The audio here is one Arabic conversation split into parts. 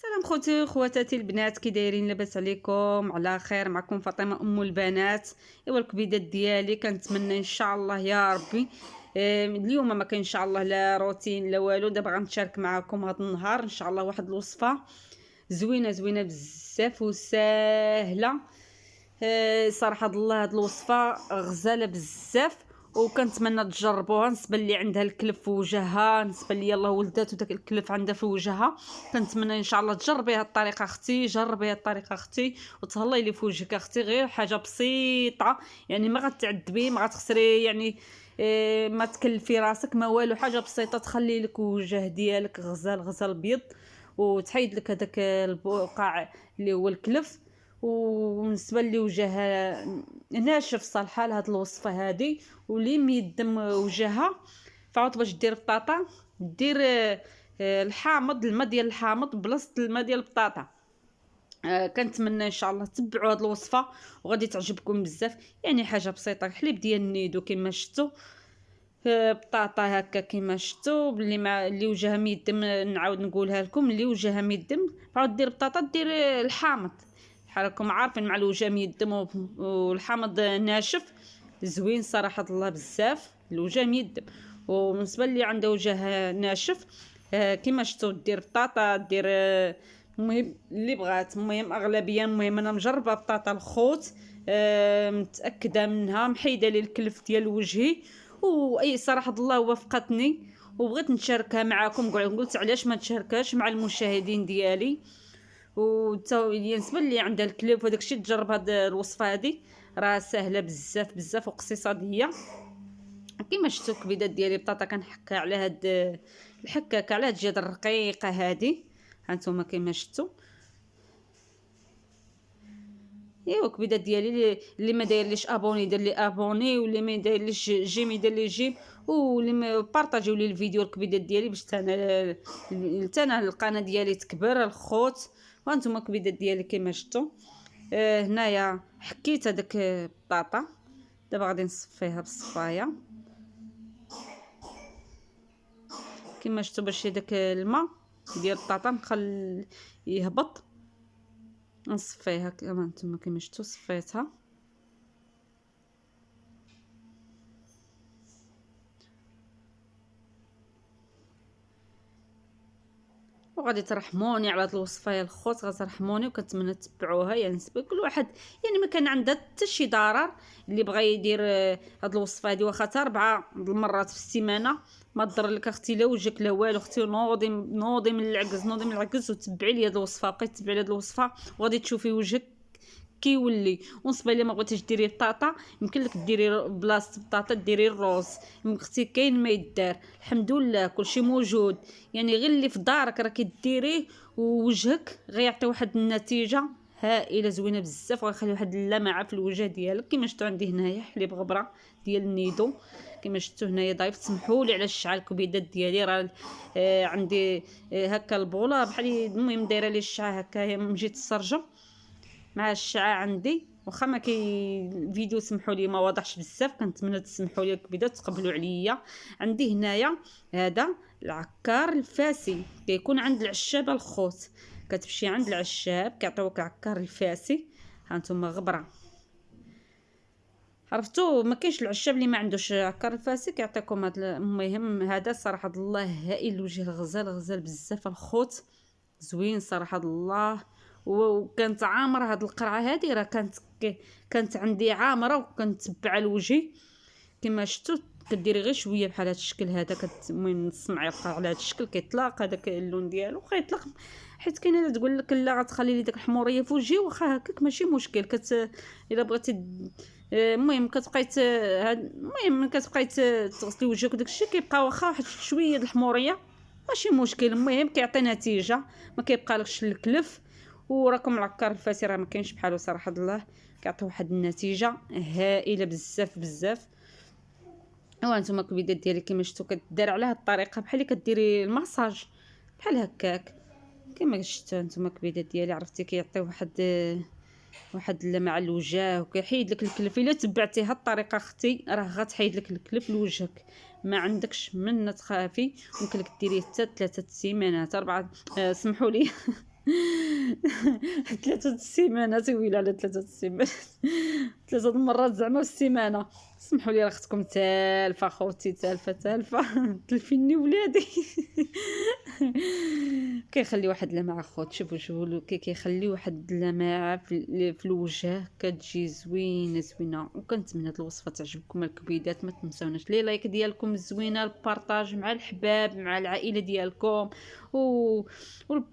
سلام خوتي خواتاتي البنات، كي دايرين؟ لاباس عليكم؟ على خير؟ معكم فاطمه ام البنات. ايوا الكبيدات ديالي كنتمنى ان شاء الله يا ربي اليوم ما كاين ان شاء الله لا روتين لا والو. دابا غنشارك معكم هذا النهار ان شاء الله واحد الوصفه زوينه زوينه بزاف وسهله. صراحه الله هاد الوصفه غزاله بزاف وكنتمنى تجربوها. نسبه اللي عندها الكلف في وجهها، نسبه اللي يلاه ولدات وداك الكلف عندها في وجهها، كنتمنى ان شاء الله تجربي هاد الطريقه اختي، جربي هاد الطريقه اختي وتهلاي لي في وجهك اختي. غير حاجه بسيطه يعني ما غتعذبي ما غتخسري يعني ما تكلفي راسك ما والو. حاجه بسيطه تخلي لك وجه ديالك غزال غزال بيض وتحيد لك هذاك البقع اللي هو الكلف. وبالنسبه لي وجهها ناشف صالحه لهاد الوصفه هذه واللي ميدم وجهها. فعاود باش دير بطاطا دير الحامض، الماء ديال الحامض بلاصه الماء ديال البطاطا. كنتمنى ان شاء الله تبعوا هاد الوصفه وغادي تعجبكم بزاف. يعني حاجه بسيطه، حليب ديال النيدو كما شفتوا، بطاطا هكا كما شفتوا باللي ما اللي وجهها ميدم. نعاود نقولها لكم، اللي وجهها ميدم عاود دير بطاطا، دير الحامض بحال راكم عارفين مع الوجه ميدم والحامض ناشف زوين صراحه الله بزاف. الوجه ميدم وبالنسبه اللي عنده وجه ناشف كما شفتوا دير بطاطا دير المهم اللي بغات. المهم اغلبيه المهم انا مجربه بطاطا الخوت متاكده منها، محيده لي الكلف ديال وجهي. واي صراحه الله وفقتني وبغيت نشاركها معكم. قلت علاش ما نشاركهاش مع المشاهدين ديالي. بالنسبه اللي عندها الكلف وداك الشيء تجرب هاد الوصفه هذه، راه سهله بزاف بزاف واقتصاديه. كما شفتوا الكبيدات ديالي بطاطا كنحكها على هاد الحكاكه على هاد الجهه الرقيقه هذه. هانتوما كما شفتوا. ايوا الكبيدات ديالي اللي ما دايرليش ابوني دير لي ابوني، واللي ما دايرليش جيم يدير لي جيم، واللي ما بارطاجيو لي الفيديو الكبيدات ديالي باش انا القناه ديالي تكبر الخوت. وانتم الكبيدات ديالي كما شفتوا. هنايا حكيت هذاك البطاطا، دابا غادي نصفيها بالصفايه كما شفتوا باش داك الماء ديال البطاطا نخل يهبط. نصفيها كما نتوما كما شفتوا صفيتها. وغادي ترحموني على هاد الوصفه يا الخوت، غترحموني وكنتمنى تتبعوها. يعني نسبه كل واحد يعني ما كان عندها حتى شي ضرر. اللي بغى يدير هاد الوصفه هادي واخا 4 المرات في السيمانه ما تضر لك اختي لا وجهك لا والو. اختي نوضي نوضي من العكز نوضي من العكز وتبعي لي هاد الوصفه، بقيت تبعي لي هاد الوصفه وغادي تشوفي وجهك كيولي. ونصبه الا ما بغيتيش ديري البطاطا يمكن لك ديري بلاصه البطاطا ديري الروز. اختي كاين ما يدار الحمد لله كلشي موجود. يعني غير اللي في دارك راكي ديريه ووجهك غيعطي واحد النتيجه هائله زوينه بزاف وغيخلي واحد اللمعه في الوجه ديالك. كما شفتوا عندي هنايا حليب غبره ديال النيدو كما شفتوا هنايا ضايف. سمحوا لي على الشعل الكبيدات ديالي راه عندي هكا البوله بحال المهم دايره لي الشعه هكا من جهه السرجه مع الشعاع عندي. واخا ما كاين الفيديو سمحوا لي ما واضحش بزاف، كنتمنى تسمحوا لي الكبيدات تقبلوا عليا. عندي هنايا هذا العكار الفاسي كيكون عند العشابه الخوت. كتمشي عند العشاب كيعطيوك العكار الفاسي. هانتوما غبره عرفتوا ما كاينش العشاب اللي ما عندوش عكار الفاسي كيعطيكم هذا. المهم هذا صراحه الله هائل، الوجه غزال غزال بزاف الخوت زوين صراحه الله. وكانت عامره هاد القرعه هذه راه كانت عندي عامره وكنتبع الوجه كما شفتوا. كديري غير شويه بحال هذا الشكل هذا المهم نص معلقه على هذا الشكل كيطلق هذاك اللون ديالو كيطلق. حيت كاينه اللي تقول لك لا غتخلي لي داك الحموريه في وجهي، واخا هكاك ماشي مشكل. الا بغيتي المهم كتبقاي المهم كتبقاي تغسلي وجهك وداك الشيء كيبقى واخا واحد شويه د الحموريه ماشي مشكل. المهم كيعطي نتيجه ما كيبقالكش الكلف. وراكم العكار الفاسي راه ما كاينش بحالو صراحه الله، كيعطي واحد النتيجه هائله بزاف بزاف. وانتم الكبيدات ديالي كما شفتوا كدير على هاد الطريقه بحال اللي كديري الماساج بحال هكاك كما شفتوا. انتم الكبيدات ديالي عرفتي كيعطي واحد اللمعه الوجه وكيحيد لك الكلف. الا تبعتي هاد الطريقه اختي راه غتحيد لك الكلف لوجهك ما عندكش من تخافي. ممكن لك ديريه حتى 3 سيمانات 4 سمحوا لي 3 السيمانات ويلي على 3 السيمانات 3 المرات زعما في السيمانة. سمحوا لي راه اختكم تالفة خوتي، تالفة تلفيني ولادي. كيخلي واحد اللمعة خوت، شوفوا كيخلي واحد اللمعة في الوجه، كتجي زوينة. وكنتمنى هاد الوصفة تعجبكم الكبيدات. ما تنساوناش لي لايك ديالكم الزوينة، البارطاج مع الحباب مع العائلة ديالكم، و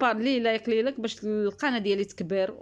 لي لايك باش القناة ديالي تكبر.